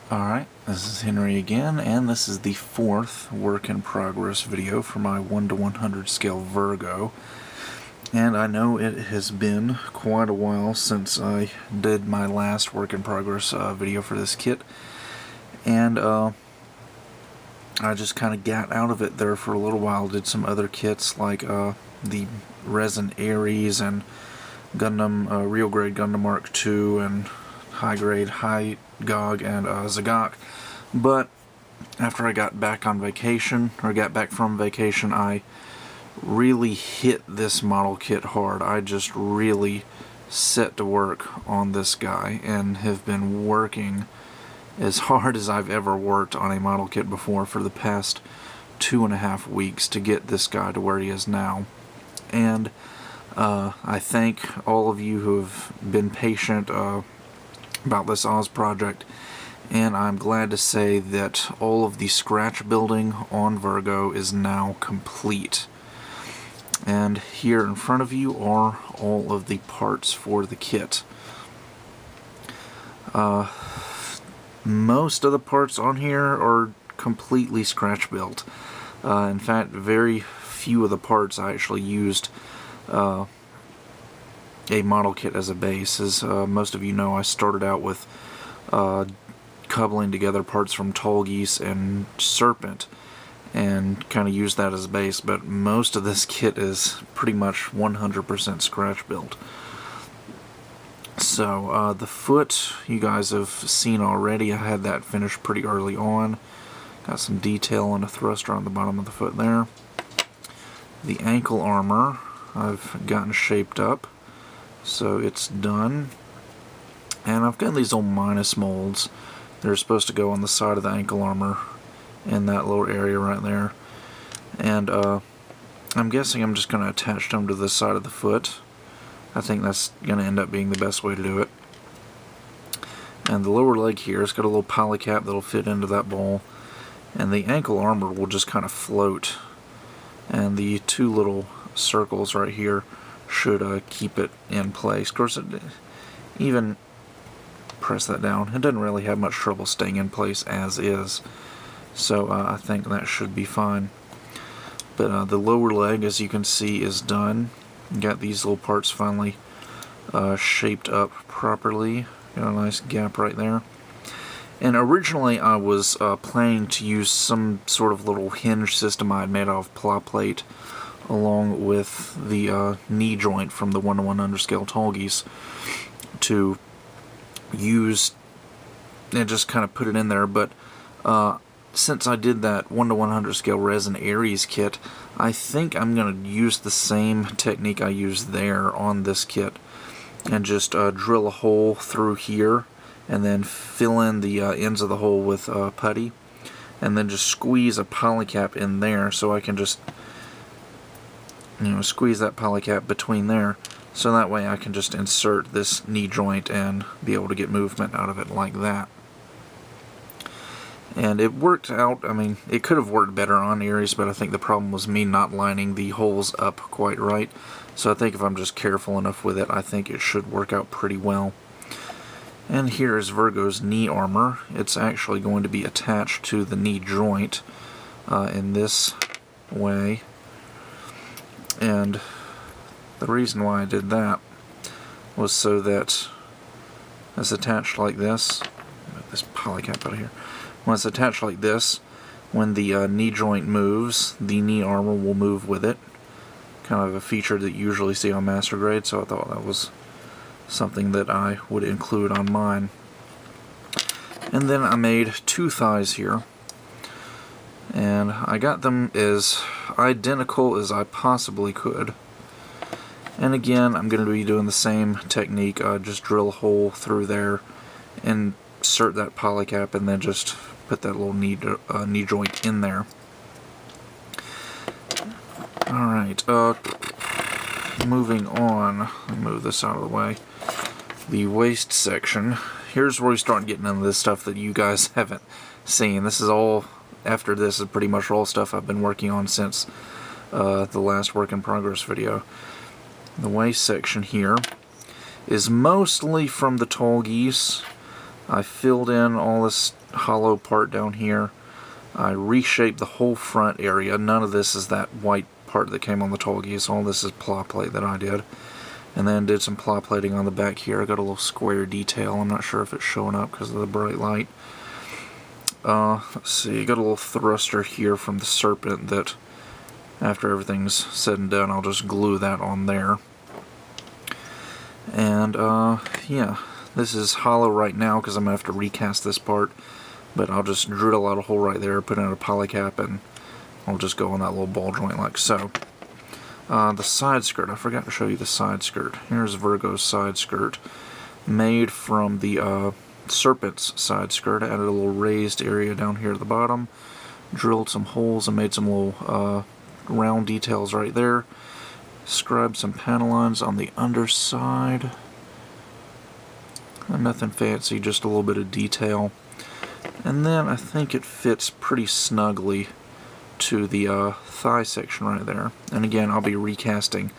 Alright, this is Henry again, and this is the fourth work in progress video for my 1 to 100 scale Virgo. And I know it has been quite a while since I did my last work in progress video for this kit, and I just kind of got out of it there for a little while. Did some other kits like the Resin Ares and Gundam, Real Grade Gundam Mark II, and High Grade High Gog and Zagok. But after I got back on vacation, or got back from vacation, I really hit this model kit hard. I just really set to work on this guy and have been working as hard as I've ever worked on a model kit before for the past 2.5 weeks to get this guy to where he is now. And I thank all of you who have been patient about this Oz project, and I'm glad to say that all of the scratch building on Virgo is now complete. And here in front of you are all of the parts for the kit. Most of the parts on here are completely scratch built. In fact, very few of the parts I actually used a model kit as a base. As most of you know, I started out with coupling together parts from Tall Geese and Serpent and kind of used that as a base, but most of this kit is pretty much 100% scratch built. So the foot you guys have seen already. I had that finished pretty early on. Got some detail and a thruster on the bottom of the foot there. The ankle armor I've gotten shaped up, so it's done. And I've got these old minus molds. They're supposed to go on the side of the ankle armor in that little area right there. And I'm guessing I'm just going to attach them to the side of the foot. I think that's going to end up being the best way to do it. And the lower leg here, it's got a little polycap that'll fit into that ball. And the ankle armor will just kind of float. And the two little circles right here should keep it in place. Of course, even press that down, it doesn't really have much trouble staying in place as is. So I think that should be fine. But the lower leg, as you can see, is done. Got these little parts finally shaped up properly. Got a nice gap right there. And originally I was planning to use some sort of little hinge system I had made out of ply plate along with the knee joint from the 1 to 100 scale Tall Geese to use and just kind of put it in there. But since I did that 1 to 100 scale Resin Ares kit, I think I'm going to use the same technique I used there on this kit and just drill a hole through here and then fill in the ends of the hole with putty, and then just squeeze a polycap in there so I can just, you know, squeeze that polycap between there, so that way I can just insert this knee joint and be able to get movement out of it like that. And it worked out. I mean, it could have worked better on Ares, but I think the problem was me not lining the holes up quite right. So I think if I'm just careful enough with it, I think it should work out pretty well. And here is Virgo's knee armor. It's actually going to be attached to the knee joint in this way. And the reason why I did that was so that it's attached like this. Get this polycap out of here. When it's attached like this, when the knee joint moves, the knee armor will move with it. Kind of a feature that you usually see on Master Grade, so I thought that was something that I would include on mine. And then I made two thighs here, and I got them as identical as I possibly could. And again, I'm going to be doing the same technique. Just drill a hole through there, insert that polycap, and then just put that little knee joint in there. Alright, moving on. Let me move this out of the way. The waist section. Here's where we start getting into this stuff that you guys haven't seen. This is all, after this, is pretty much all stuff I've been working on since the last work in progress video. The waist section here is mostly from the Tall Geese. I filled in all this hollow part down here. I reshaped the whole front area. None of this is that white part that came on the tall geese. All this is ply plate that I did. And then did some ply plating on the back here. I got a little square detail. I'm not sure if it's showing up because of the bright light. Let's see, got a little thruster here from the serpent that after everything's said and done I'll just glue that on there. And yeah, this is hollow right now because I'm going to have to recast this part, but I'll just drill out a hole right there, put in a polycap, and I'll just go on that little ball joint like so. The side skirt, I forgot to show you the side skirt. Here's Virgo's side skirt, made from the serpent's side skirt. I added a little raised area down here at the bottom, drilled some holes and made some little round details right there. Scribed some panel lines on the underside. Nothing fancy, just a little bit of detail. And then I think it fits pretty snugly to the thigh section right there. And again, I'll be recasting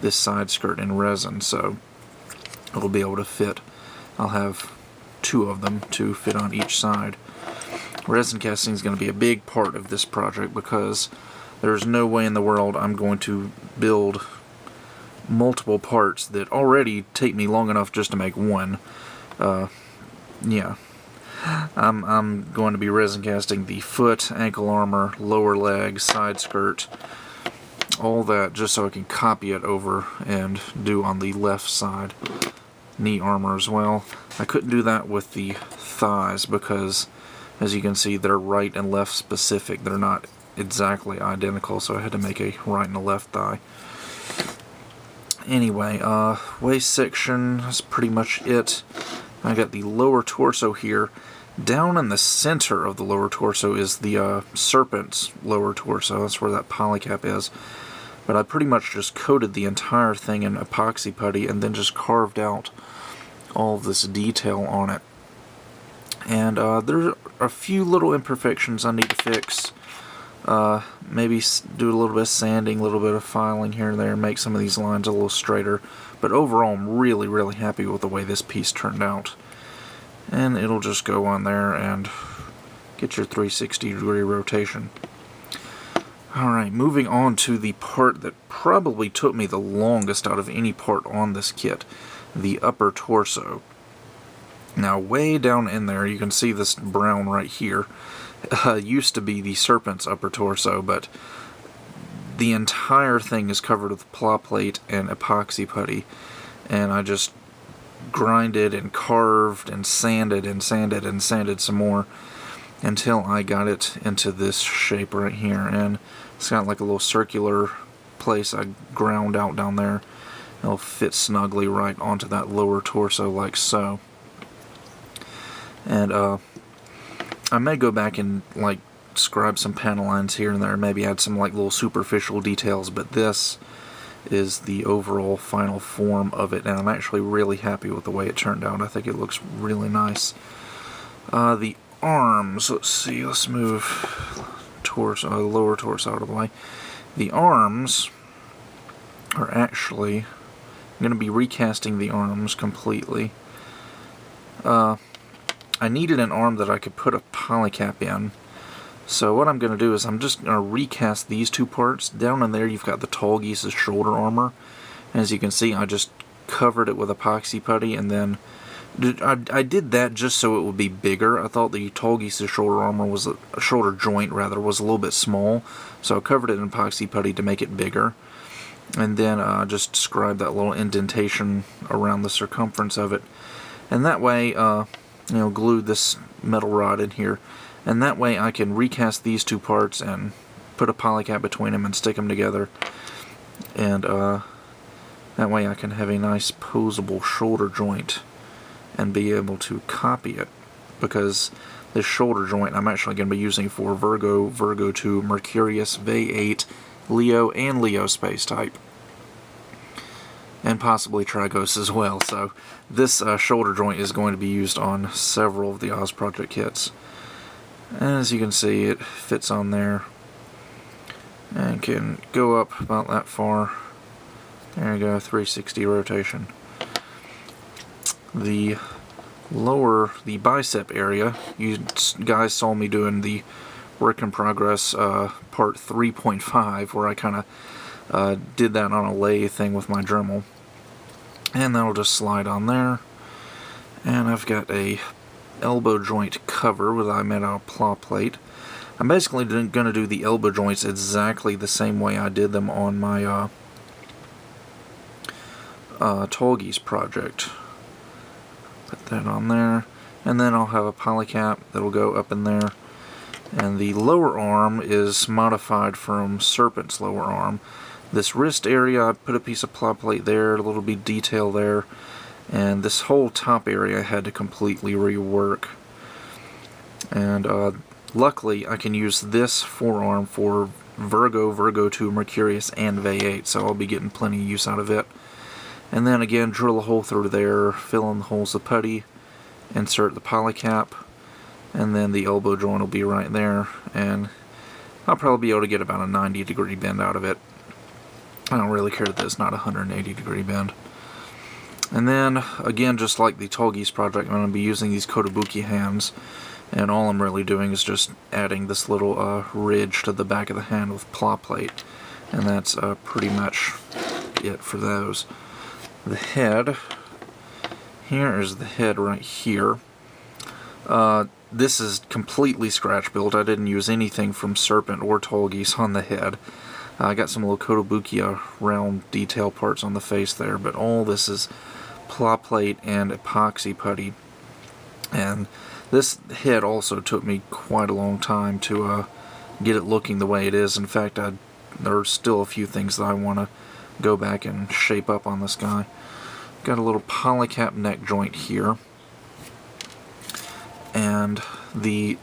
this side skirt in resin, so it'll be able to fit. I'll have 2 of them to fit on each side. Resin casting is going to be a big part of this project because there's no way in the world I'm going to build multiple parts that already take me long enough just to make one. Yeah. I'm going to be resin casting the foot, ankle armor, lower leg, side skirt, all that just so I can copy it over and do on the left side. Knee armor as well. I couldn't do that with the thighs because, as you can see, they're right and left specific. They're not exactly identical, so I had to make a right and a left thigh. Anyway, waist section, that's pretty much it. I got the lower torso here. Down in the center of the lower torso is the serpent's lower torso. That's where that polycap is. But I pretty much just coated the entire thing in epoxy putty and then just carved out all of this detail on it. And there are a few little imperfections I need to fix. Maybe do a little bit of sanding, a little bit of filing here and there, make some of these lines a little straighter. But overall, I'm really, really happy with the way this piece turned out. And it'll just go on there and get your 360-degree rotation. Alright, moving on to the part that probably took me the longest out of any part on this kit, the upper torso. Now, way down in there, you can see this brown right here. Used to be the serpent's upper torso, but the entire thing is covered with ply plate and epoxy putty, and I just grinded and carved and sanded and sanded and sanded some more until I got it into this shape right here. And it's got like a little circular place I ground out down there. It'll fit snugly right onto that lower torso like so. And I may go back and like scribe some panel lines here and there, maybe add some like little superficial details, but this is the overall final form of it, and I'm actually really happy with the way it turned out. I think it looks really nice. The arms, let's see, let's move torso, lower torso out of the way. The arms are actually, I'm going to be recasting the arms completely. I needed an arm that I could put a polycap in. So what I'm going to do is I'm just going to recast these 2 parts. Down in there you've got the tall geese's shoulder armor. And as you can see, I just covered it with epoxy putty, and then I did that just so it would be bigger. I thought the tall geese's shoulder armor was a shoulder joint rather was a little bit small, so I covered it in epoxy putty to make it bigger. And then just scribed that little indentation around the circumference of it. And that way, glued this metal rod in here. And that way I can recast these 2 parts and put a polycap between them and stick them together. And that way I can have a nice posable shoulder joint and be able to copy it. Because this shoulder joint I'm actually going to be using for Virgo, Virgo 2, Mercurius, Vey 8, Leo, and Leo space type. And possibly Trigos as well. So this shoulder joint is going to be used on several of the Oz Project kits. And as you can see, it fits on there and can go up about that far. There you go, 360 rotation. The lower the bicep area. You guys saw me doing the work in progress part 3.5 where I kind of did that on a lathe thing with my Dremel. And that'll just slide on there. And I've got a elbow joint cover that I made out of plow plate. I'm basically going to do the elbow joints exactly the same way I did them on my Tallgeese project. Put that on there, and then I'll have a polycap that'll go up in there. And the lower arm is modified from Serpent's lower arm. This wrist area, I put a piece of plow plate there, a little bit of detail there, and this whole top area I had to completely rework. And luckily I can use this forearm for Virgo, Virgo 2, Mercurius, and V8, so I'll be getting plenty of use out of it. And then again, drill a hole through there, fill in the holes with putty, insert the polycap, and then the elbow joint will be right there, and I'll probably be able to get about a 90-degree bend out of it. I don't really care that it's not a 180-degree bend. And then, again, just like the Tallgeese project, I'm going to be using these Kotobuki hands, and all I'm really doing is just adding this little ridge to the back of the hand with plow plate, and that's pretty much it for those. The head, here is the head right here. This is completely scratch built. I didn't use anything from Serpent or Tallgeese on the head. I got some little Kotobuki round detail parts on the face there, but all this is plow plate and epoxy putty. And this head also took me quite a long time to get it looking the way it is. In fact, there's still a few things that I want to go back and shape up on this guy. Got a little polycap neck joint here, and the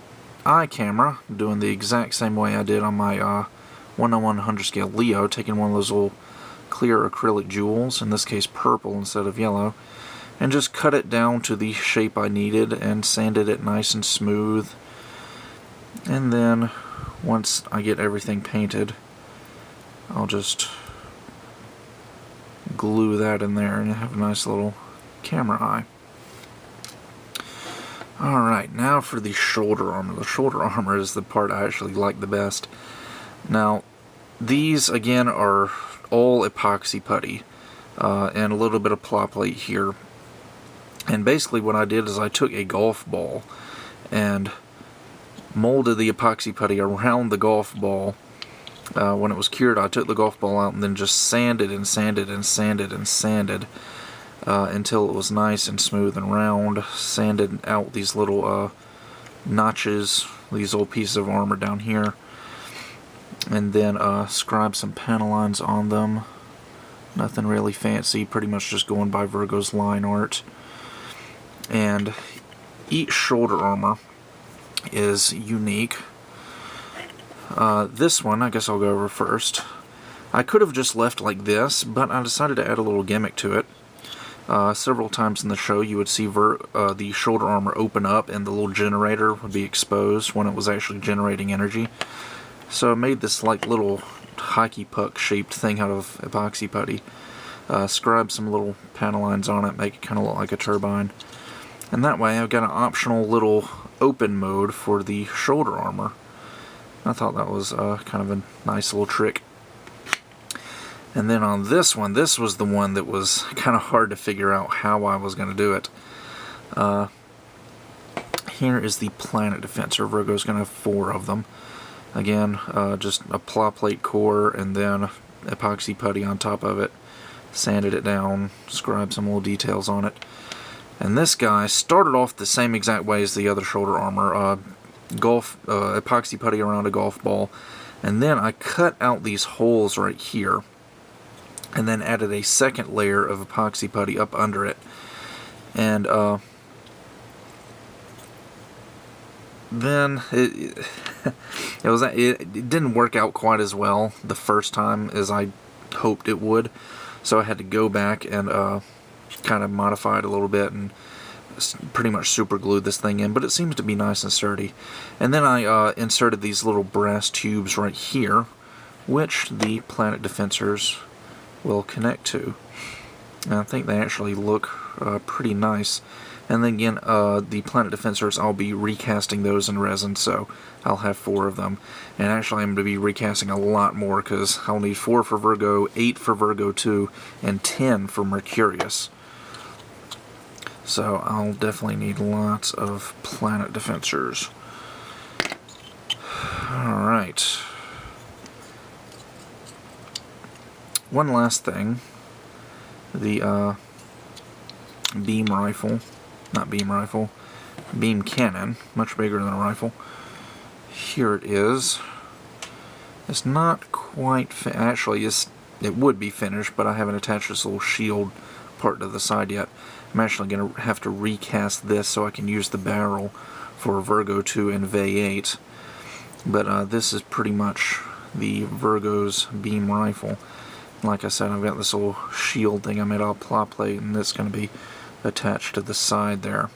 eye camera, doing the exact same way I did on my 1/100 scale Leo, taking one of those little clear acrylic jewels, in this case purple instead of yellow, and just cut it down to the shape I needed and sanded it nice and smooth. And then once I get everything painted, I'll just glue that in there and have a nice little camera eye. Alright, now for the shoulder armor. The shoulder armor is the part I actually like the best. Now, these again are all epoxy putty and a little bit of plow plate here. And basically what I did is I took a golf ball and molded the epoxy putty around the golf ball. When it was cured, I took the golf ball out and then just sanded and sanded and sanded and sanded until it was nice and smooth and round. Sanded out these little notches, these little pieces of armor down here, and then scribed some panel lines on them. Nothing really fancy, pretty much just going by Virgo's line art. And each shoulder armor is unique. This one, I guess I'll go over first. I could have just left like this, but I decided to add a little gimmick to it. Several times in the show you would see the shoulder armor open up and the little generator would be exposed when it was actually generating energy. So I made this like little hockey puck shaped thing out of epoxy putty. Scribed some little panel lines on it, make it kind of look like a turbine. And that way I've got an optional little open mode for the shoulder armor. I thought that was kind of a nice little trick. And then on this one, this was the one that was kind of hard to figure out how I was going to do it. Here is the Planet Defensor. Virgo's going to have 4 of them. Again, just a plow plate core and then epoxy putty on top of it. Sanded it down, scribed some little details on it. And this guy started off the same exact way as the other shoulder armor. Epoxy putty around a golf ball, and then I cut out these holes right here and then added a second layer of epoxy putty up under it, and then it didn't work out quite as well the first time as I hoped it would, so I had to go back and kind of modify it a little bit and pretty much super glued this thing in, but it seems to be nice and sturdy. And then I inserted these little brass tubes right here, which the Planet Defensors will connect to. And I think they actually look pretty nice. And then again, the Planet Defensors, I'll be recasting those in resin, so I'll have 4 of them. And actually I'm going to be recasting a lot more, because I'll need 4 for Virgo, 8 for Virgo 2, and 10 for Mercurius. So I'll definitely need lots of Planet Defensors. Alright. One last thing. The beam rifle. Not beam rifle. Beam cannon. Much bigger than a rifle. Here it is. It's not quite... Actually, it would be finished, but I haven't attached this little shield part to the side yet. I'm actually going to have to recast this so I can use the barrel for Virgo 2 and V8. But this is pretty much the Virgo's beam rifle. Like I said, I've got this little shield thing I made out of ply plate, and that's going to be attached to the side there.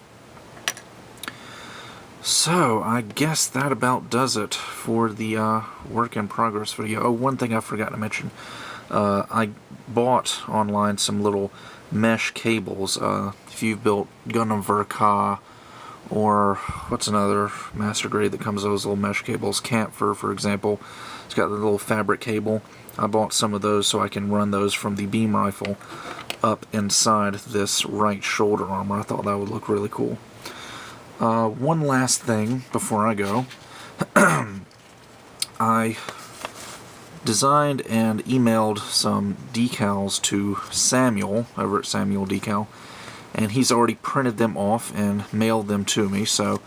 So, I guess that about does it for the work in progress video. Oh, one thing I forgot to mention. I bought online some little mesh cables. If you've built Gundam Virgo, or what's another master grade that comes with those little mesh cables, Camphor, for example. It's got the little fabric cable. I bought some of those so I can run those from the beam rifle up inside this right shoulder armor. I thought that would look really cool. One last thing before I go. I designed and emailed some decals to Samuel over at Samuel Decal, and he's already printed them off and mailed them to me. So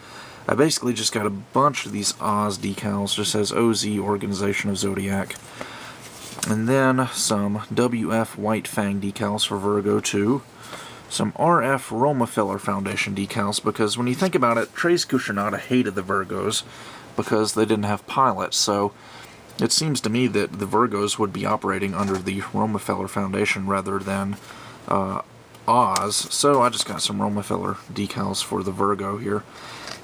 I basically just got a bunch of these Oz decals. Just says OZ, Organization of Zodiac. And then some WF White Fang decals for Virgo 2. Some RF Roma Filler Foundation decals, because when you think about it, Trace Cucinotta hated the Virgos because they didn't have pilots. So it seems to me that the Virgos would be operating under the Roma Filler Foundation rather than Oz. So I just got some Roma Filler decals for the Virgo here.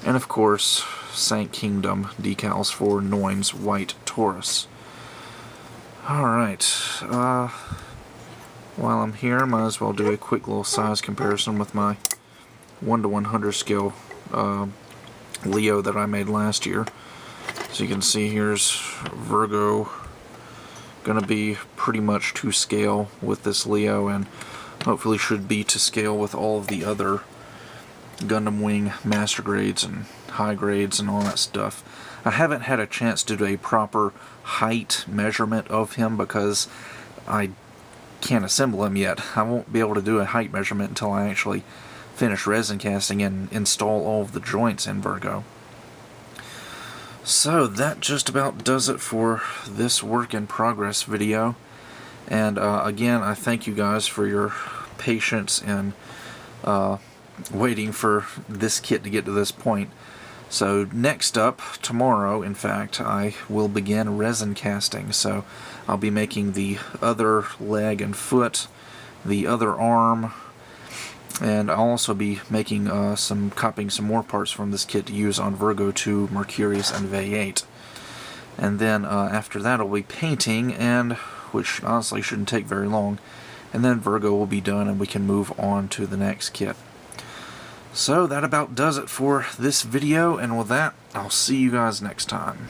And of course, Saint Kingdom decals for Noin's White Taurus. Alright, while I'm here, I might as well do a quick little size comparison with my 1:100 scale Leo that I made last year. So you can see here's Virgo, gonna be pretty much to scale with this Leo, and hopefully should be to scale with all of the other Gundam Wing master grades and high grades and all that stuff. I haven't had a chance to do a proper height measurement of him because I can't assemble him yet. I won't be able to do a height measurement until I actually finish resin casting and install all of the joints in Virgo. So that just about does it for this work in progress video. And again, I thank you guys for your patience and waiting for this kit to get to this point. So next up, tomorrow in fact, I will begin resin casting. So I'll be making the other leg and foot, the other arm, and I'll also be making copying some more parts from this kit to use on Virgo 2, Mercurius, and V8. And then after that I'll be painting, and which honestly shouldn't take very long. And then Virgo will be done and we can move on to the next kit. So that about does it for this video, and with that, I'll see you guys next time.